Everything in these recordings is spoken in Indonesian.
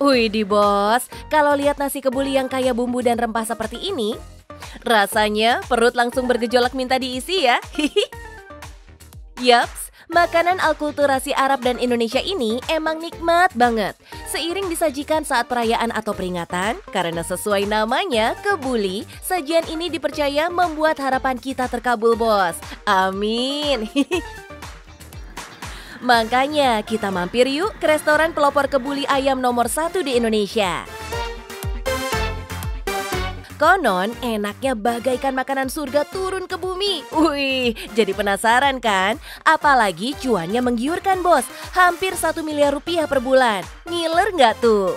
Widih bos, kalau lihat nasi kebuli yang kaya bumbu dan rempah seperti ini, rasanya perut langsung bergejolak minta diisi ya. Yaps, makanan alkulturasi Arab dan Indonesia ini emang nikmat banget. Seiring disajikan saat perayaan atau peringatan, karena sesuai namanya, kebuli, sajian ini dipercaya membuat harapan kita terkabul bos. Amin. Makanya kita mampir yuk ke restoran pelopor kebuli ayam nomor 1 di Indonesia. Konon enaknya bagaikan makanan surga turun ke bumi. Wih, jadi penasaran kan? Apalagi cuannya menggiurkan bos, hampir 1 miliar rupiah per bulan. Ngiler nggak tuh?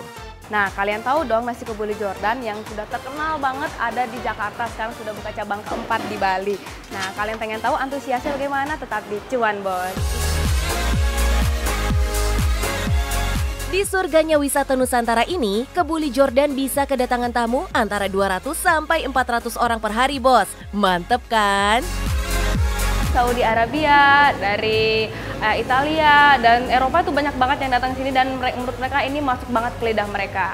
Nah, kalian tahu dong nasi kebuli Jordan yang sudah terkenal banget ada di Jakarta, sekarang sudah buka cabang keempat di Bali. Nah, kalian pengen tahu antusiasnya bagaimana? Tetap di Cuan Bos. Di surganya wisata Nusantara ini, kebuli Jordan bisa kedatangan tamu antara 200 sampai 400 orang per hari bos. Mantep kan? Saudi Arabia, dari Italia, dan Eropa tuh banyak banget yang datang sini dan menurut mereka ini masuk banget ke lidah mereka.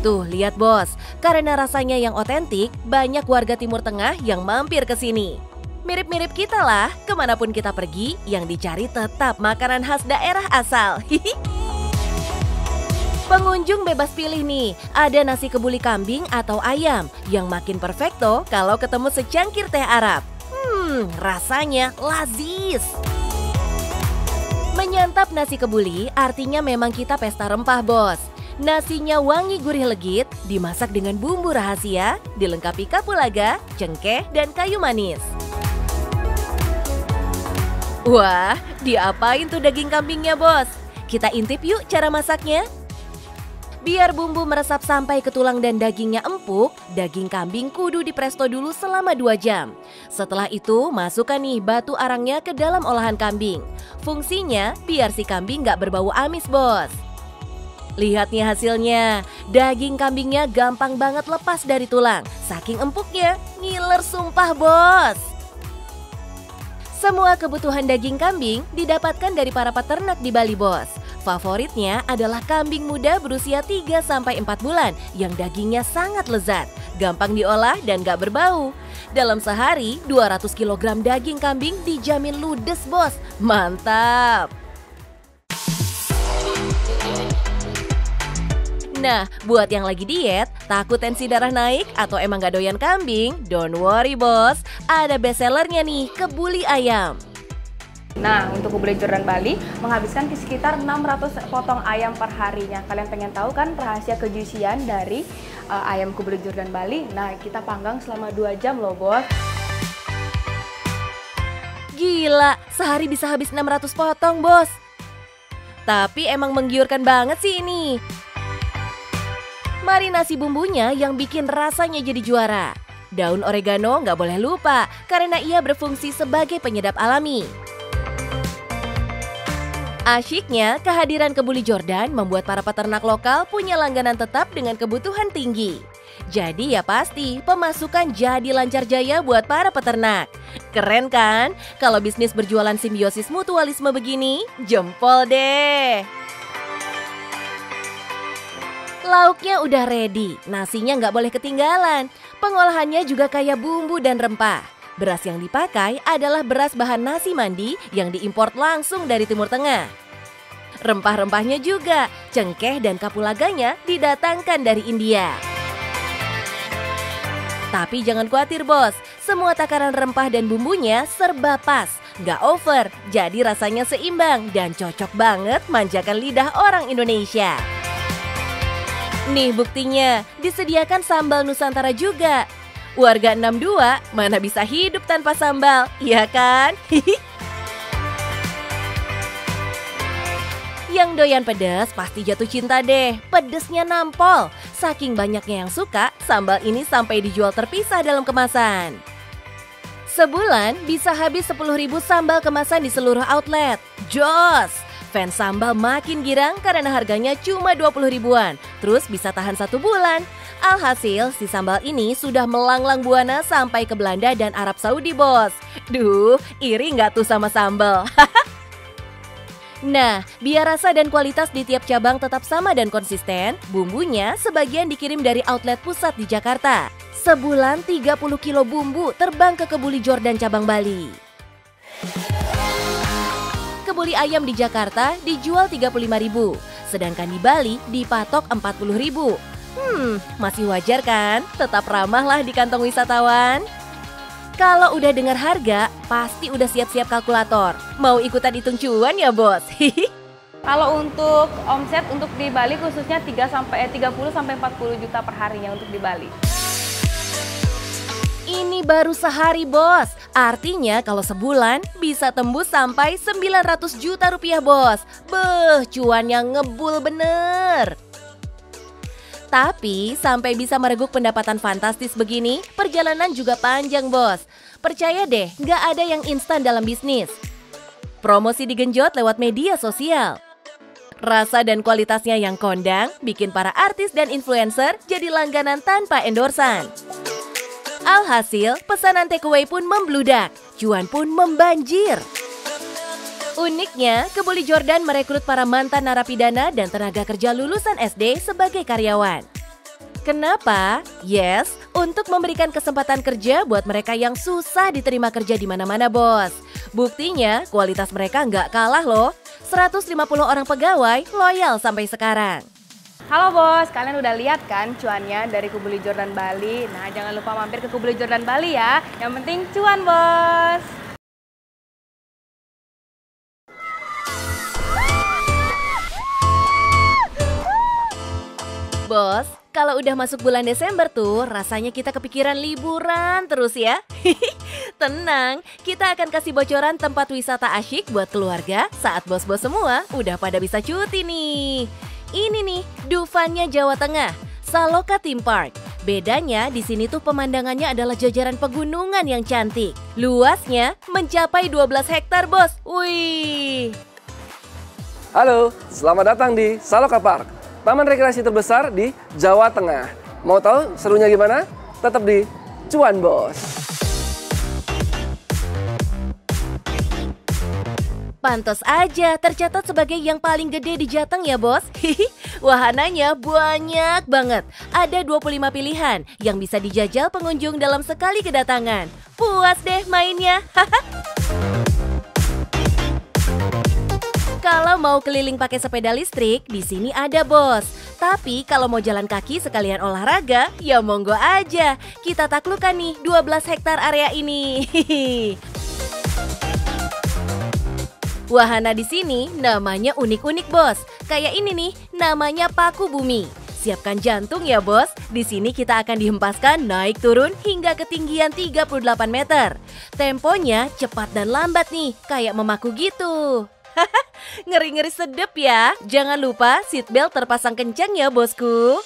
Tuh, lihat bos, karena rasanya yang otentik, banyak warga Timur Tengah yang mampir ke sini. Mirip-mirip kita lah, kemanapun kita pergi, yang dicari tetap makanan khas daerah asal. Pengunjung bebas pilih nih, ada nasi kebuli kambing atau ayam, yang makin perfecto kalau ketemu secangkir teh Arab. Rasanya lazis. Menyantap nasi kebuli artinya memang kita pesta rempah bos. Nasinya wangi gurih legit, dimasak dengan bumbu rahasia, dilengkapi kapulaga, cengkeh, dan kayu manis. Wah, diapain tuh daging kambingnya bos? Kita intip yuk cara masaknya. Biar bumbu meresap sampai ke tulang dan dagingnya empuk, daging kambing kudu dipresto dulu selama 2 jam. Setelah itu, masukkan nih batu arangnya ke dalam olahan kambing. Fungsinya biar si kambing nggak berbau amis bos. Lihat nih hasilnya, daging kambingnya gampang banget lepas dari tulang. Saking empuknya, ngiler sumpah bos. Semua kebutuhan daging kambing didapatkan dari para peternak di Bali bos. Favoritnya adalah kambing muda berusia 3-4 bulan yang dagingnya sangat lezat, gampang diolah dan gak berbau. Dalam sehari, 200 kg daging kambing dijamin ludes bos. Mantap! Nah, buat yang lagi diet, takut tensi darah naik atau emang gak doyan kambing, don't worry bos, ada bestsellernya nih, kebuli ayam. Nah, untuk kebuli Jordan Bali menghabiskan sekitar 600 potong ayam per harinya. Kalian pengen tahu kan rahasia kejusian dari ayam kebuli Jordan Bali? Nah, kita panggang selama 2 jam loh bos. Gila, sehari bisa habis 600 potong bos. Tapi emang menggiurkan banget sih ini. Marinasi bumbunya yang bikin rasanya jadi juara. Daun oregano nggak boleh lupa karena ia berfungsi sebagai penyedap alami. Asyiknya, kehadiran kebuli Jordan membuat para peternak lokal punya langganan tetap dengan kebutuhan tinggi. Jadi ya pasti pemasukan jadi lancar jaya buat para peternak. Keren kan? Kalau bisnis berjualan simbiosis mutualisme begini, jempol deh. Lauknya udah ready, nasinya nggak boleh ketinggalan. Pengolahannya juga kaya bumbu dan rempah. Beras yang dipakai adalah beras bahan nasi mandi yang diimpor langsung dari Timur Tengah. Rempah-rempahnya juga, cengkeh dan kapulaganya didatangkan dari India. Tapi jangan khawatir bos, semua takaran rempah dan bumbunya serba pas. Nggak over, jadi rasanya seimbang dan cocok banget manjakan lidah orang Indonesia. Nih buktinya, disediakan sambal Nusantara juga. Warga 62 mana bisa hidup tanpa sambal, iya kan? Yang doyan pedas pasti jatuh cinta deh, pedesnya nampol. Saking banyaknya yang suka, sambal ini sampai dijual terpisah dalam kemasan. Sebulan bisa habis 10.000 sambal kemasan di seluruh outlet. Jos! Fans sambal makin girang karena harganya cuma 20 ribuan, terus bisa tahan 1 bulan. Alhasil, si sambal ini sudah melanglang buana sampai ke Belanda dan Arab Saudi bos. Duh, iri nggak tuh sama sambal? Nah, biar rasa dan kualitas di tiap cabang tetap sama dan konsisten, bumbunya sebagian dikirim dari outlet pusat di Jakarta. Sebulan 30 kilo bumbu terbang ke Kebuli Jordan cabang Bali. Kebuli ayam di Jakarta dijual 35.000, sedangkan di Bali dipatok 40.000. Masih wajar kan? Tetap ramah lah di kantong wisatawan. Kalau udah dengar harga, pasti udah siap-siap kalkulator. Mau ikutan hitung cuan ya, Bos? Kalau untuk omset untuk di Bali khususnya 30 sampai 40 juta per harinya untuk di Bali. Ini baru sehari, Bos. Artinya kalau sebulan bisa tembus sampai 900 juta rupiah, Bos. Beuh, cuannya ngebul bener. Tapi sampai bisa mereguk pendapatan fantastis begini, perjalanan juga panjang, Bos. Percaya deh, nggak ada yang instan dalam bisnis. Promosi digenjot lewat media sosial. Rasa dan kualitasnya yang kondang bikin para artis dan influencer jadi langganan tanpa endorsan. Alhasil, pesanan takeaway pun membludak, cuan pun membanjir. Uniknya, Kebuli Jordan merekrut para mantan narapidana dan tenaga kerja lulusan SD sebagai karyawan. Kenapa? Yes, untuk memberikan kesempatan kerja buat mereka yang susah diterima kerja di mana-mana, Bos. Buktinya, kualitas mereka nggak kalah loh. 150 orang pegawai loyal sampai sekarang. Halo Bos, kalian udah lihat kan cuannya dari Kebuli Jordan Bali? Nah, jangan lupa mampir ke Kebuli Jordan Bali ya. Yang penting cuan, Bos. Bos, kalau udah masuk bulan Desember tuh, rasanya kita kepikiran liburan terus ya. Tenang, kita akan kasih bocoran tempat wisata asyik buat keluarga saat bos-bos semua udah pada bisa cuti nih. Ini nih, Dufanya Jawa Tengah, Saloka Theme Park. Bedanya di sini tuh pemandangannya adalah jajaran pegunungan yang cantik. Luasnya mencapai 12 hektar, Bos. Wih. Halo, selamat datang di Saloka Park, taman rekreasi terbesar di Jawa Tengah. Mau tahu serunya gimana? Tetap di Cuan Bos. Pantes aja tercatat sebagai yang paling gede di Jateng ya, Bos. Wahananya banyak banget. Ada 25 pilihan yang bisa dijajal pengunjung dalam sekali kedatangan. Puas deh mainnya. Kalau mau keliling pakai sepeda listrik, di sini ada, Bos. Tapi kalau mau jalan kaki sekalian olahraga, ya monggo aja. Kita taklukkan nih 12 hektar area ini. Wahana di sini namanya unik-unik, Bos. Kayak ini nih, namanya paku bumi. Siapkan jantung ya, Bos. Di sini kita akan dihempaskan naik turun hingga ketinggian 38 meter. Temponya cepat dan lambat nih, kayak memaku gitu. Ngeri-ngeri sedep ya. Jangan lupa seatbelt terpasang kencang ya, Bosku.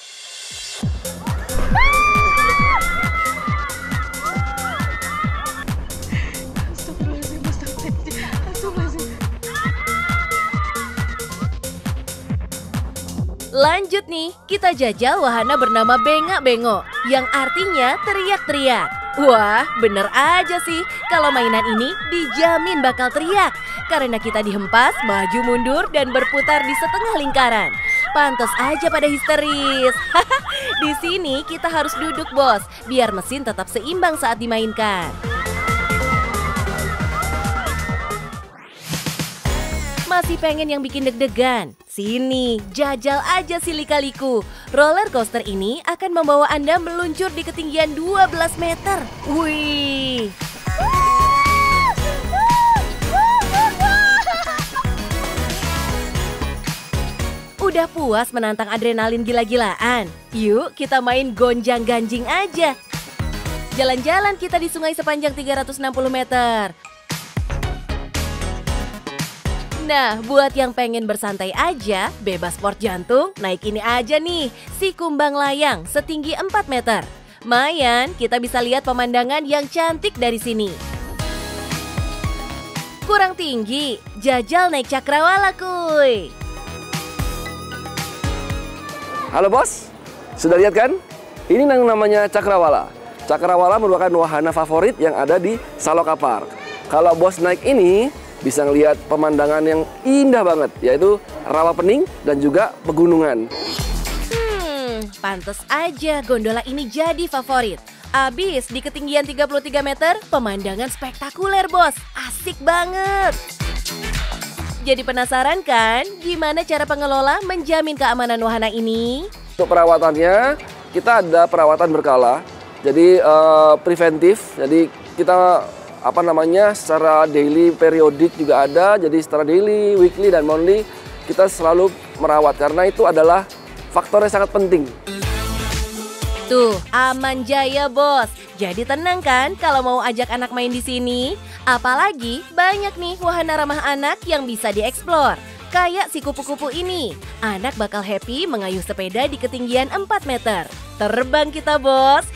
Lanjut nih, kita jajal wahana bernama Bengak-Bengok, yang artinya teriak-teriak. Wah, bener aja sih, kalau mainan ini dijamin bakal teriak. Karena kita dihempas, maju mundur, dan berputar di setengah lingkaran. Pantes aja pada histeris. Di sini kita harus duduk, Bos, biar mesin tetap seimbang saat dimainkan. Masih pengen yang bikin deg-degan? Sini, jajal aja si lika-liku. Roller coaster ini akan membawa Anda meluncur di ketinggian 12 meter. Wih! Udah puas menantang adrenalin gila-gilaan? Yuk kita main gonjang-ganjing aja. Jalan-jalan kita di sungai sepanjang 360 meter. Nah, buat yang pengen bersantai aja, bebas sport jantung, naik ini aja nih, si kumbang layang setinggi 4 meter. Mayan, kita bisa lihat pemandangan yang cantik dari sini. Kurang tinggi, jajal naik cakrawala kuy. Halo Bos, sudah lihat kan? Ini yang namanya cakrawala. Cakrawala merupakan wahana favorit yang ada di Saloka Park. Kalau Bos naik ini, bisa ngelihat pemandangan yang indah banget, yaitu Rawapening dan juga pegunungan. Pantes aja gondola ini jadi favorit. Abis di ketinggian 33 meter, pemandangan spektakuler bos, asik banget. Jadi penasaran kan, gimana cara pengelola menjamin keamanan wahana ini? Untuk perawatannya, kita ada perawatan berkala, jadi preventif, jadi kita secara daily, periodik juga ada, jadi secara daily, weekly, dan monthly kita selalu merawat karena itu adalah faktor yang sangat penting. Tuh, aman jaya bos. Jadi tenang kan kalau mau ajak anak main di sini? Apalagi banyak nih wahana ramah anak yang bisa dieksplor. Kayak si kupu-kupu ini. Anak bakal happy mengayuh sepeda di ketinggian 4 meter. Terbang kita bos.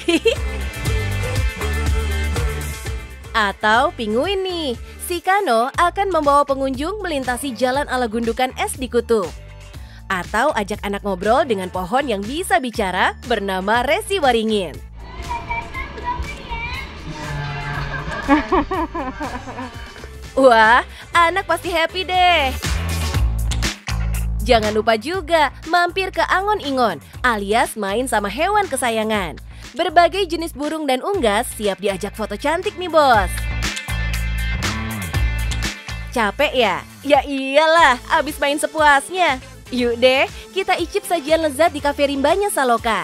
Atau pinguin nih. Si Kano akan membawa pengunjung melintasi jalan ala gundukan es di kutub. Atau ajak anak ngobrol dengan pohon yang bisa bicara bernama Resi Waringin. Wah, anak pasti happy deh. Jangan lupa juga mampir ke Angon Ingon alias main sama hewan kesayangan. Berbagai jenis burung dan unggas siap diajak foto cantik nih bos. Capek ya? Ya iyalah, abis main sepuasnya. Yuk deh, kita icip sajian lezat di Cafe Rimbanya Saloka.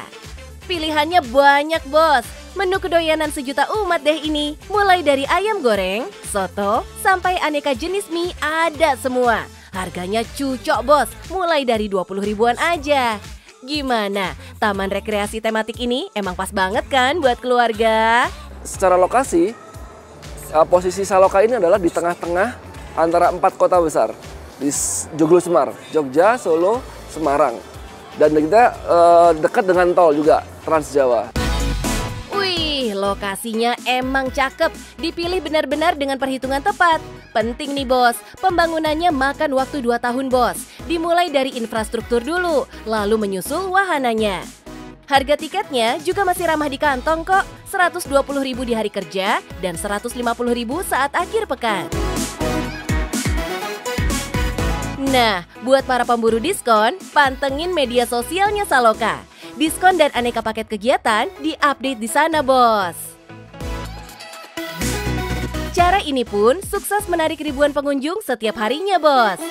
Pilihannya banyak bos, menu kedoyanan sejuta umat deh ini. Mulai dari ayam goreng, soto, sampai aneka jenis mie ada semua. Harganya cucok bos, mulai dari 20 ribuan aja. Gimana? Taman rekreasi tematik ini emang pas banget kan buat keluarga? Secara lokasi, posisi Saloka ini adalah di tengah-tengah antara 4 kota besar. Di Joglo Semar, Jogja, Solo, Semarang. Dan kita dekat dengan tol juga, Trans Jawa. Wih, lokasinya emang cakep. Dipilih benar-benar dengan perhitungan tepat. Penting nih bos, pembangunannya makan waktu 2 tahun bos. Dimulai dari infrastruktur dulu, lalu menyusul wahananya. Harga tiketnya juga masih ramah di kantong kok. 120.000 di hari kerja dan 150.000 saat akhir pekan. Nah, buat para pemburu diskon, pantengin media sosialnya Saloka. Diskon dan aneka paket kegiatan diupdate di sana, bos. Cara ini pun sukses menarik ribuan pengunjung setiap harinya, bos.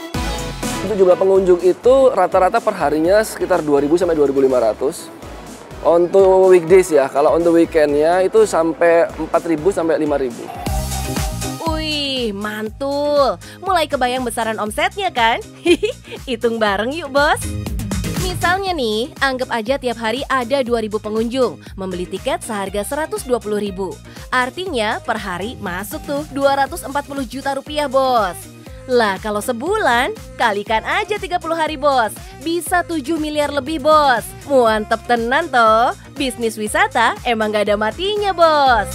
Untuk jumlah pengunjung itu rata-rata per harinya sekitar 2.000 sampai 2.500. Untuk weekdays ya, kalau untuk weekendnya itu sampai 4.000 sampai 5.000. Wih, mantul. Mulai kebayang besaran omsetnya kan? Hitung bareng yuk, bos. Misalnya nih, anggap aja tiap hari ada 2.000 pengunjung. Membeli tiket seharga 120.000. Artinya per hari masuk tuh 240 juta rupiah, bos. Lah kalau sebulan, kalikan aja 30 hari, bos. Bisa 7 miliar lebih, bos. Mantep tenan toh. Bisnis wisata emang gak ada matinya, bos.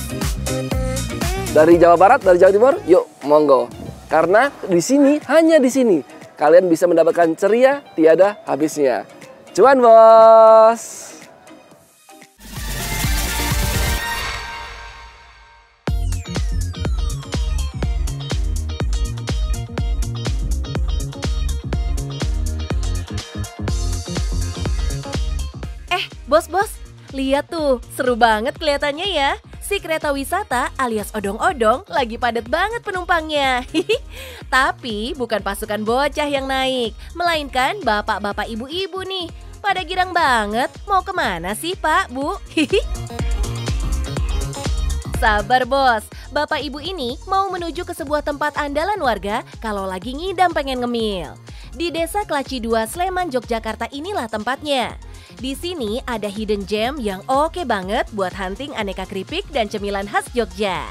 Dari Jawa Barat, dari Jawa Timur, yuk monggo. Karena di sini, hanya di sini, kalian bisa mendapatkan ceria tiada habisnya. Cuan bos! Bos, lihat tuh, seru banget kelihatannya ya. Si kereta wisata alias odong-odong lagi padat banget penumpangnya. Tapi bukan pasukan bocah yang naik, melainkan bapak-bapak ibu-ibu nih. Pada girang banget, mau kemana sih Pak, Bu? Sabar bos, bapak ibu ini mau menuju ke sebuah tempat andalan warga kalau lagi ngidam pengen ngemil. Di Desa Klaci 2, Sleman, Yogyakarta inilah tempatnya. Di sini ada hidden gem yang oke banget buat hunting aneka keripik dan cemilan khas Jogja.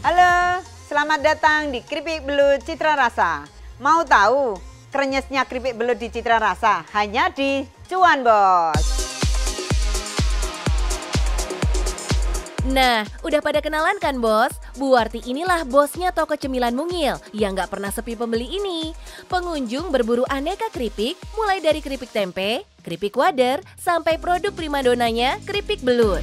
Halo, selamat datang di Keripik Belut Citra Rasa. Mau tahu krenyesnya keripik belut di Citra Rasa? Hanya di Cuan Bos. Nah, udah pada kenalan kan bos? Bu Warti inilah bosnya toko cemilan mungil yang gak pernah sepi pembeli ini. Pengunjung berburu aneka keripik, mulai dari keripik tempe, keripik wader, sampai produk primadonanya keripik belut.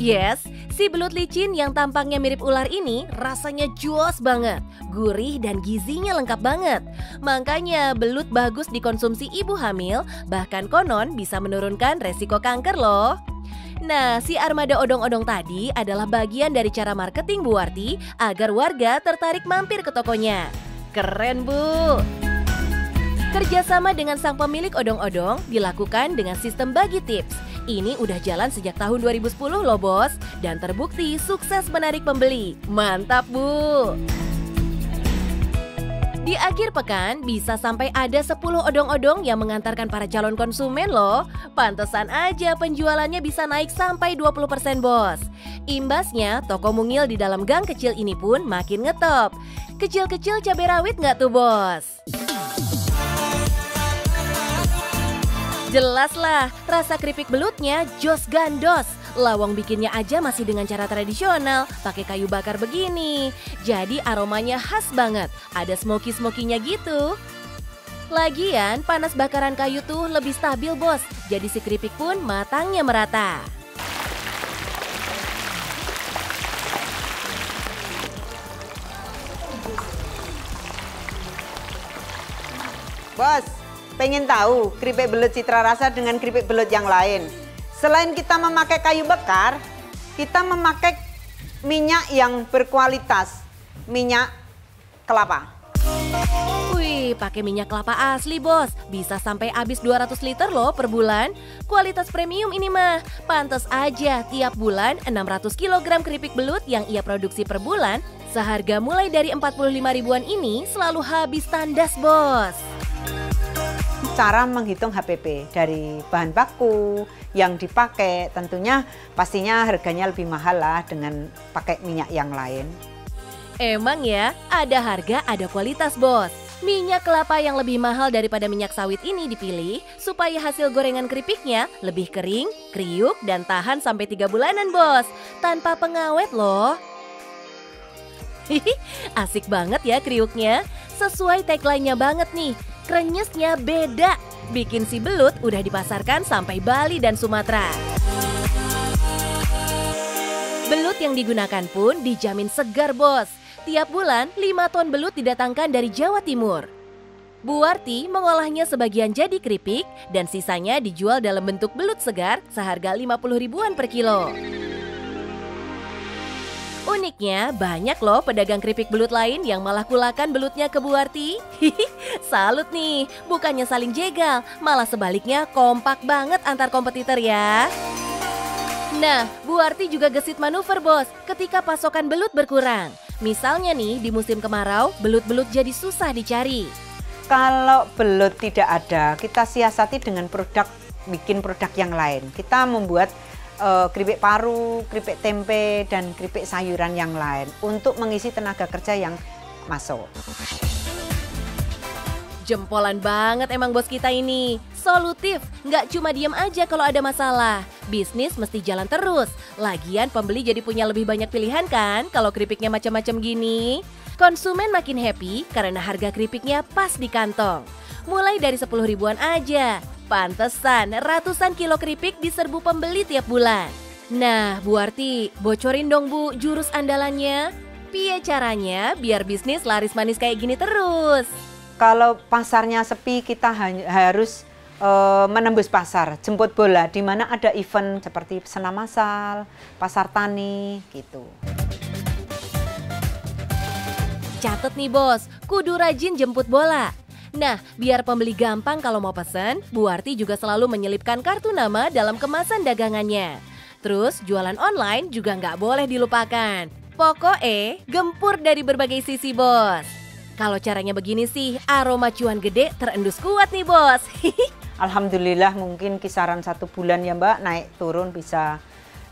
Yes, si belut licin yang tampangnya mirip ular ini rasanya jos banget. Gurih dan gizinya lengkap banget. Makanya belut bagus dikonsumsi ibu hamil, bahkan konon bisa menurunkan resiko kanker loh. Nah, si armada odong-odong tadi adalah bagian dari cara marketing Bu Warti agar warga tertarik mampir ke tokonya. Keren, Bu! Kerjasama dengan sang pemilik odong-odong dilakukan dengan sistem bagi tips. Ini udah jalan sejak tahun 2010 loh bos, dan terbukti sukses menarik pembeli. Mantap Bu! Di akhir pekan bisa sampai ada 10 odong-odong yang mengantarkan para calon konsumen loh. Pantesan aja penjualannya bisa naik sampai 20% bos. Imbasnya toko mungil di dalam gang kecil ini pun makin ngetop. Kecil-kecil cabai rawit nggak tuh bos? Jelas lah, rasa keripik belutnya jos gandos. Lawang bikinnya aja masih dengan cara tradisional, pakai kayu bakar begini. Jadi aromanya khas banget, ada smoky-smokinya gitu. Lagian panas bakaran kayu tuh lebih stabil bos, jadi si keripik pun matangnya merata. Bos, pengen tahu keripik belut Citra Rasa dengan keripik belut yang lain? Selain kita memakai kayu bakar, kita memakai minyak yang berkualitas, minyak kelapa. Wih, pakai minyak kelapa asli bos, bisa sampai habis 200 liter loh per bulan. Kualitas premium ini mah, pantas aja tiap bulan 600 kg keripik belut yang ia produksi per bulan, seharga mulai dari 45 ribuan ini selalu habis tandas bos. Cara menghitung HPP dari bahan baku yang dipakai tentunya pastinya harganya lebih mahal lah dengan pakai minyak yang lain. Emang ya, ada harga ada kualitas bos. Minyak kelapa yang lebih mahal daripada minyak sawit ini dipilih supaya hasil gorengan keripiknya lebih kering, kriuk, dan tahan sampai 3 bulanan bos. Tanpa pengawet loh. Asik banget ya kriuknya. Sesuai tagline-nya banget nih. Krenyesnya beda, bikin si belut udah dipasarkan sampai Bali dan Sumatera. Belut yang digunakan pun dijamin segar bos. Tiap bulan 5 ton belut didatangkan dari Jawa Timur. Bu Warti mengolahnya sebagian jadi keripik dan sisanya dijual dalam bentuk belut segar seharga 50 ribuan per kilo. Uniknya, banyak loh pedagang keripik belut lain yang malah kulakan belutnya ke Bu Warti. Salut nih, bukannya saling jegal, malah sebaliknya kompak banget antar kompetitor ya. Nah, Bu Warti juga gesit manuver bos ketika pasokan belut berkurang. Misalnya nih, di musim kemarau, belut-belut jadi susah dicari. Kalau belut tidak ada, kita siasati dengan bikin produk yang lain. Kita membuat keripik paru, keripik tempe, dan keripik sayuran yang lain untuk mengisi tenaga kerja yang masuk. Jempolan banget emang bos kita ini. Solutif, nggak cuma diem aja kalau ada masalah. Bisnis mesti jalan terus. Lagian pembeli jadi punya lebih banyak pilihan kan kalau keripiknya macam-macam gini. Konsumen makin happy karena harga keripiknya pas di kantong. Mulai dari 10 ribuan aja. Pantesan ratusan kilo keripik diserbu pembeli tiap bulan. Nah, Bu Warti, bocorin dong Bu jurus andalannya. Piye caranya biar bisnis laris manis kayak gini terus? Kalau pasarnya sepi, kita harus menembus pasar, jemput bola, di mana ada event seperti senam massal, pasar tani, gitu. Catet nih bos, kudu rajin jemput bola. Nah, biar pembeli gampang kalau mau pesan, Bu Warti juga selalu menyelipkan kartu nama dalam kemasan dagangannya. Terus, jualan online juga nggak boleh dilupakan. Pokoknya, gempur dari berbagai sisi, bos. Kalau caranya begini sih, aroma cuan gede terendus kuat nih, bos. Alhamdulillah mungkin kisaran 1 bulan ya Mbak, naik turun bisa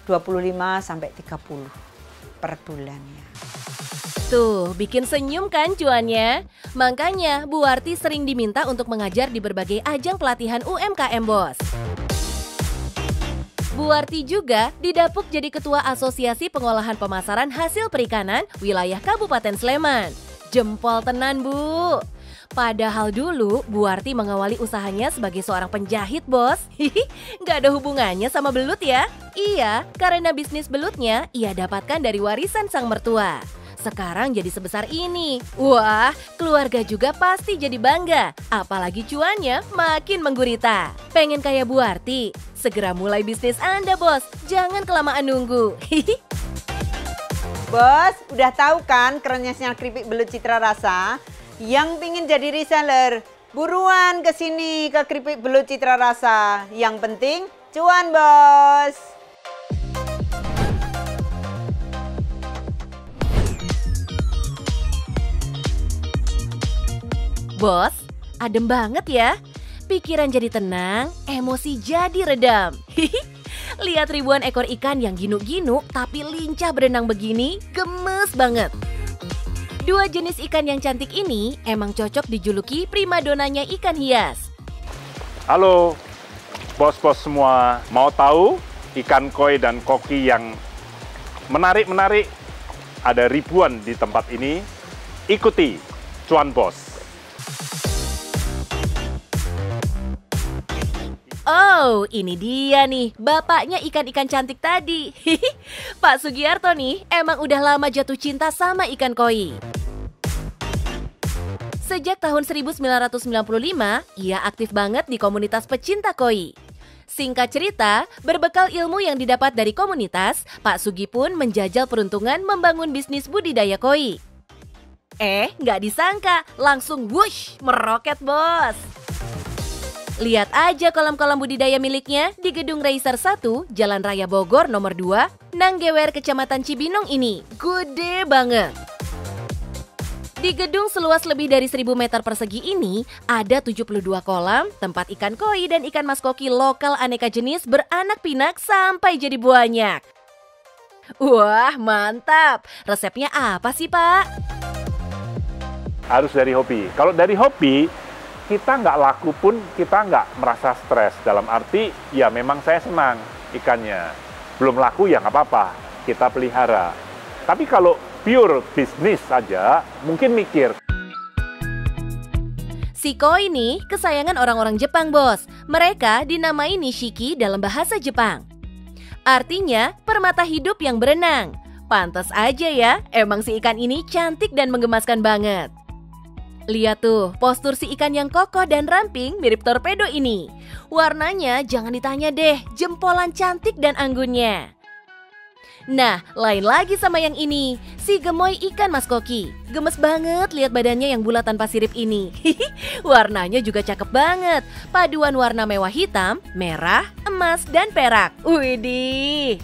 25-30 per bulan ya. Tuh, bikin senyum kan cuannya? Makanya Bu Warti sering diminta untuk mengajar di berbagai ajang pelatihan UMKM bos. Bu Warti juga didapuk jadi Ketua Asosiasi Pengolahan Pemasaran Hasil Perikanan Wilayah Kabupaten Sleman. Jempol tenan Bu. Padahal dulu Buarti mengawali usahanya sebagai seorang penjahit, bos. Nggak ada hubungannya sama belut ya? Iya, karena bisnis belutnya ia dapatkan dari warisan sang mertua. Sekarang jadi sebesar ini. Wah, keluarga juga pasti jadi bangga. Apalagi cuannya makin menggurita. Pengen kayak Buarti? Segera mulai bisnis Anda, bos. Jangan kelamaan nunggu. Bos, udah tahu kan kerennya keripik belut Citra Rasa? Yang pingin jadi reseller, buruan ke sini ke keripik belut Citra Rasa. Yang penting cuan, bos. Bos, adem banget ya. Pikiran jadi tenang, emosi jadi redam. Lihat ribuan ekor ikan yang ginuk-ginuk tapi lincah berenang begini, gemes banget. Dua jenis ikan yang cantik ini emang cocok dijuluki primadonanya ikan hias. Halo, bos-bos semua. Mau tahu ikan koi dan koki yang menarik-menarik? Ada ribuan di tempat ini. Ikuti Cuan Bos. Oh, ini dia nih, bapaknya ikan-ikan cantik tadi. Pak Sugiarto nih, emang udah lama jatuh cinta sama ikan koi. Sejak tahun 1995, ia aktif banget di komunitas pecinta koi. Singkat cerita, berbekal ilmu yang didapat dari komunitas, Pak Sugi pun menjajal peruntungan membangun bisnis budidaya koi. Nggak disangka, langsung wush, meroket bos. Lihat aja kolam-kolam budidaya miliknya di Gedung Racer 1, Jalan Raya Bogor nomor 2, Nanggewer, Kecamatan Cibinong ini. Gede banget. Di gedung seluas lebih dari 1000 meter persegi ini, ada 72 kolam, tempat ikan koi dan ikan mas koki lokal aneka jenis beranak pinak sampai jadi banyak. Wah, mantap. Resepnya apa sih, Pak? Harus dari hobi. Kalau dari hobi, kita nggak laku pun kita nggak merasa stres. Dalam arti, ya memang saya senang ikannya. Belum laku ya nggak apa-apa, kita pelihara. Tapi kalau pure bisnis saja, mungkin mikir. Si koi ini kesayangan orang-orang Jepang, bos. Mereka dinamai nishiki dalam bahasa Jepang. Artinya, permata hidup yang berenang. Pantas aja ya, emang si ikan ini cantik dan menggemaskan banget. Lihat tuh, postur si ikan yang kokoh dan ramping mirip torpedo ini. Warnanya jangan ditanya deh, jempolan cantik dan anggunnya. Nah, lain lagi sama yang ini, si gemoy ikan mas koki. Gemes banget lihat badannya yang bulat tanpa sirip ini. Warnanya juga cakep banget. Paduan warna mewah hitam, merah, emas, dan perak. Widih.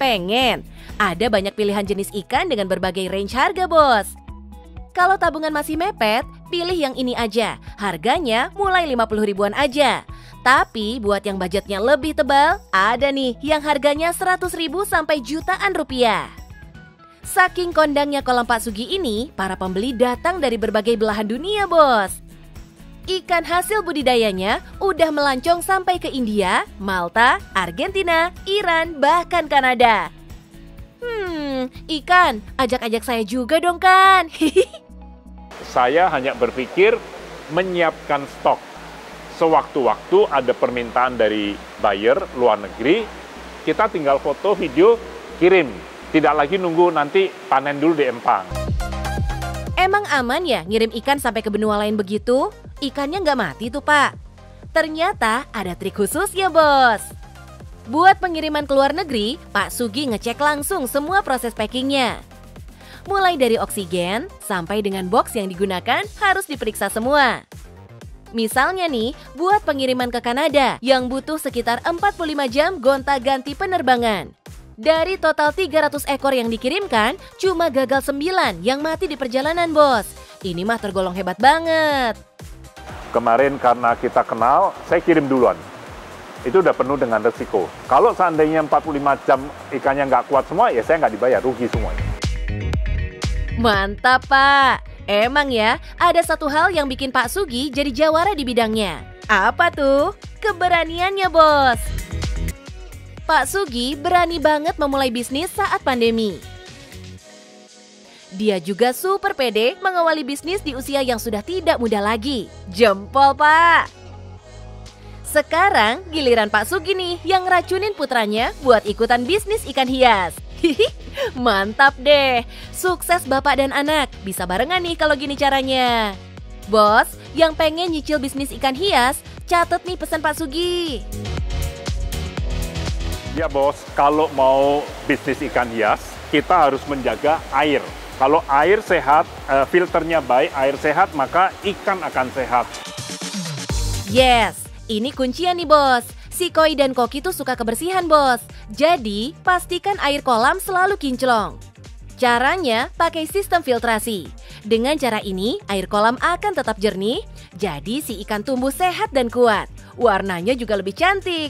Pengen? Ada banyak pilihan jenis ikan dengan berbagai range harga, bos. Kalau tabungan masih mepet, pilih yang ini aja. Harganya mulai 50 ribuan aja. Tapi buat yang budgetnya lebih tebal, ada nih yang harganya 100 ribu sampai jutaan rupiah. Saking kondangnya kolam Pak Sugi ini, para pembeli datang dari berbagai belahan dunia, bos. Ikan hasil budidayanya udah melancong sampai ke India, Malta, Argentina, Iran, bahkan Kanada. Ikan, ajak-ajak saya juga dong kan. Saya hanya berpikir menyiapkan stok. Sewaktu-waktu ada permintaan dari buyer luar negeri, kita tinggal foto, video, kirim. Tidak lagi nunggu nanti panen dulu di empang. Emang aman ya ngirim ikan sampai ke benua lain begitu? Ikannya nggak mati tuh, Pak. Ternyata ada trik khusus ya, bos. Buat pengiriman ke luar negeri, Pak Sugi ngecek langsung semua proses packingnya. Mulai dari oksigen sampai dengan box yang digunakan harus diperiksa semua. Misalnya nih, buat pengiriman ke Kanada yang butuh sekitar 45 jam gonta-ganti penerbangan. Dari total 300 ekor yang dikirimkan, cuma gagal 9 yang mati di perjalanan, bos. Ini mah tergolong hebat banget. Kemarin karena kita kenal, saya kirim duluan. Itu udah penuh dengan resiko. Kalau seandainya 45 jam ikannya nggak kuat semua, ya saya nggak dibayar, rugi semuanya. Mantap, Pak. Emang ya, ada satu hal yang bikin Pak Sugi jadi jawara di bidangnya. Apa tuh? Keberaniannya, bos. Pak Sugi berani banget memulai bisnis saat pandemi. Dia juga super pede mengawali bisnis di usia yang sudah tidak muda lagi. Jempol, Pak! Sekarang giliran Pak Sugi nih yang racunin putranya buat ikutan bisnis ikan hias. Hihi, mantap deh. Sukses bapak dan anak. Bisa barengan nih kalau gini caranya. Bos, yang pengen nyicil bisnis ikan hias, catet nih pesan Pak Sugi. Ya bos, kalau mau bisnis ikan hias, kita harus menjaga air. Kalau air sehat, filternya baik, air sehat, maka ikan akan sehat. Yes, ini kuncian nih bos. Si Koi dan Koki tuh suka kebersihan bos. Jadi, pastikan air kolam selalu kinclong. Caranya pakai sistem filtrasi. Dengan cara ini, air kolam akan tetap jernih, jadi si ikan tumbuh sehat dan kuat. Warnanya juga lebih cantik.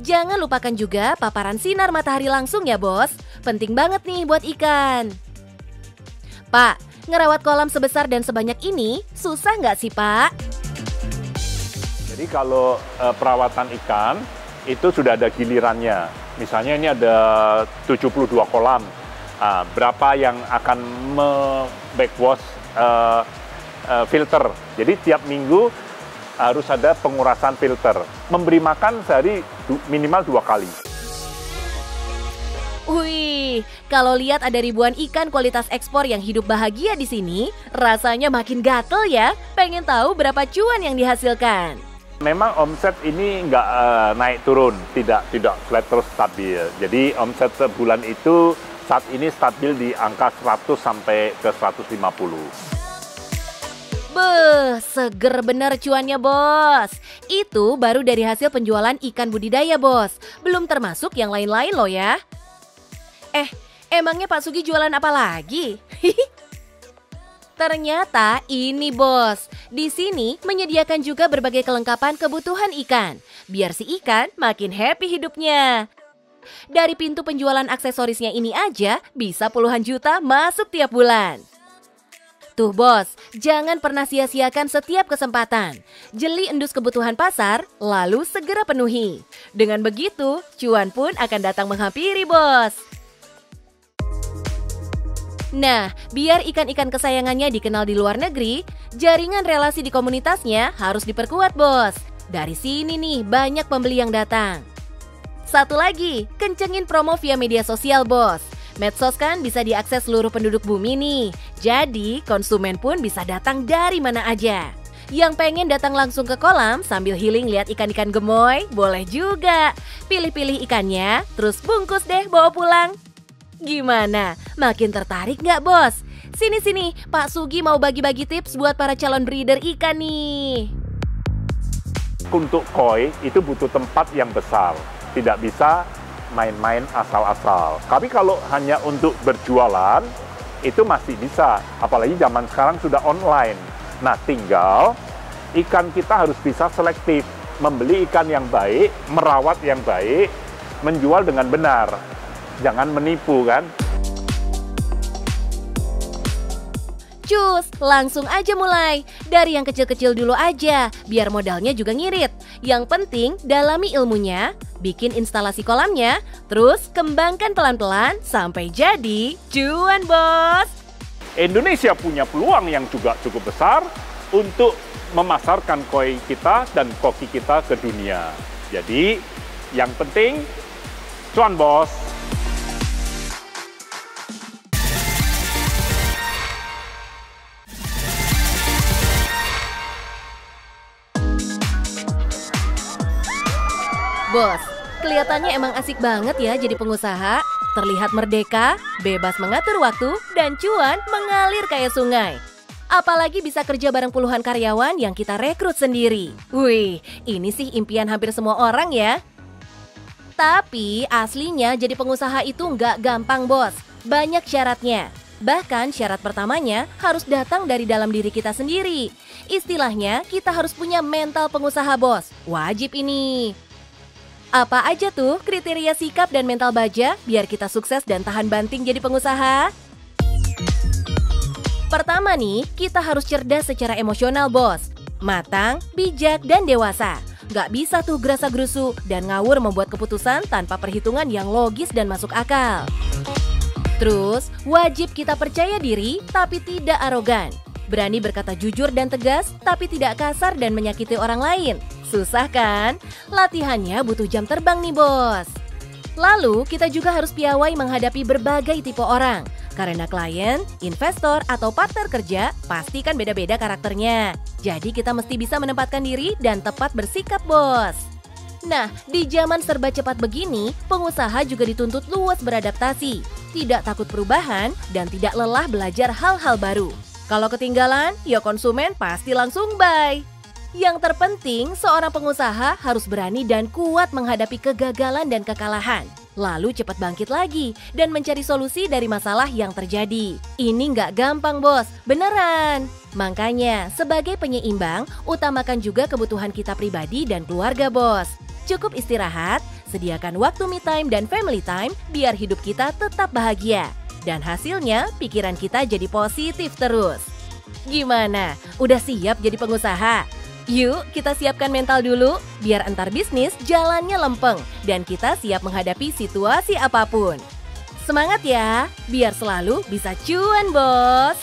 Jangan lupakan juga paparan sinar matahari langsung ya bos. Penting banget nih buat ikan. Pak, ngerawat kolam sebesar dan sebanyak ini susah nggak sih Pak? Jadi kalau perawatan ikan itu sudah ada gilirannya. Misalnya ini ada 72 kolam. Berapa yang akan backwash filter. Jadi tiap minggu harus ada pengurasan filter. Memberi makan sehari minimal 2 kali. Wih, kalau lihat ada ribuan ikan kualitas ekspor yang hidup bahagia di sini, rasanya makin gatel ya. Pengen tahu berapa cuan yang dihasilkan. Memang omset ini nggak naik turun, tidak flat terus stabil. Jadi omset sebulan itu saat ini stabil di angka 100 sampai ke 150. Beuh, seger bener cuannya bos. Itu baru dari hasil penjualan ikan budidaya bos. Belum termasuk yang lain-lain loh ya. Emangnya Pak Sugi jualan apa lagi? Ternyata ini bos. Di sini menyediakan juga berbagai kelengkapan kebutuhan ikan. Biar si ikan makin happy hidupnya. Dari pintu penjualan aksesorisnya ini aja bisa puluhan juta masuk tiap bulan. Tuh bos, jangan pernah sia-siakan setiap kesempatan. Jeli endus kebutuhan pasar, lalu segera penuhi. Dengan begitu, cuan pun akan datang menghampiri bos. Nah, biar ikan-ikan kesayangannya dikenal di luar negeri, jaringan relasi di komunitasnya harus diperkuat bos. Dari sini nih banyak pembeli yang datang. Satu lagi, kencengin promo via media sosial bos. Medsos kan bisa diakses seluruh penduduk bumi nih. Jadi konsumen pun bisa datang dari mana aja. Yang pengen datang langsung ke kolam sambil healing lihat ikan-ikan gemoy, boleh juga. Pilih-pilih ikannya, terus bungkus deh bawa pulang. Gimana? Makin tertarik nggak bos? Sini-sini, Pak Sugi mau bagi-bagi tips buat para calon breeder ikan nih. Untuk koi itu butuh tempat yang besar. Tidak bisa main-main asal-asal. Tapi kalau hanya untuk berjualan, itu masih bisa. Apalagi zaman sekarang sudah online. Nah, tinggal ikan kita harus bisa selektif. Membeli ikan yang baik, merawat yang baik, menjual dengan benar. Jangan menipu kan. Cus, langsung aja mulai. Dari yang kecil-kecil dulu aja, biar modalnya juga ngirit. Yang penting, dalami ilmunya, bikin instalasi kolamnya, terus kembangkan pelan-pelan sampai jadi cuan, bos. Indonesia punya peluang yang juga cukup besar untuk memasarkan koi kita dan koki kita ke dunia. Jadi, yang penting, cuan, bos. Bos, kelihatannya emang asik banget ya jadi pengusaha. Terlihat merdeka, bebas mengatur waktu, dan cuan mengalir kayak sungai. Apalagi bisa kerja bareng puluhan karyawan yang kita rekrut sendiri. Wih, ini sih impian hampir semua orang ya. Tapi aslinya jadi pengusaha itu nggak gampang bos. Banyak syaratnya. Bahkan syarat pertamanya harus datang dari dalam diri kita sendiri. Istilahnya kita harus punya mental pengusaha bos. Wajib ini. Apa aja tuh kriteria sikap dan mental baja biar kita sukses dan tahan banting jadi pengusaha? Pertama nih, kita harus cerdas secara emosional bos. Matang, bijak, dan dewasa. Gak bisa tuh gerasa-gerusu dan ngawur membuat keputusan tanpa perhitungan yang logis dan masuk akal. Terus, wajib kita percaya diri tapi tidak arogan. Berani berkata jujur dan tegas tapi tidak kasar dan menyakiti orang lain. Susah kan? Latihannya butuh jam terbang nih bos. Lalu, kita juga harus piawai menghadapi berbagai tipe orang. Karena klien, investor, atau partner kerja pasti kan beda-beda karakternya. Jadi kita mesti bisa menempatkan diri dan tepat bersikap bos. Nah, di zaman serba cepat begini, pengusaha juga dituntut luas beradaptasi, tidak takut perubahan, dan tidak lelah belajar hal-hal baru. Kalau ketinggalan, ya konsumen pasti langsung buy. Yang terpenting, seorang pengusaha harus berani dan kuat menghadapi kegagalan dan kekalahan. Lalu cepat bangkit lagi dan mencari solusi dari masalah yang terjadi. Ini nggak gampang bos, beneran. Makanya, sebagai penyeimbang, utamakan juga kebutuhan kita pribadi dan keluarga bos. Cukup istirahat, sediakan waktu me time dan family time biar hidup kita tetap bahagia. Dan hasilnya, pikiran kita jadi positif terus. Gimana? Udah siap jadi pengusaha? Yuk, kita siapkan mental dulu, biar entar bisnis jalannya lempeng dan kita siap menghadapi situasi apapun. Semangat ya, biar selalu bisa cuan, bos!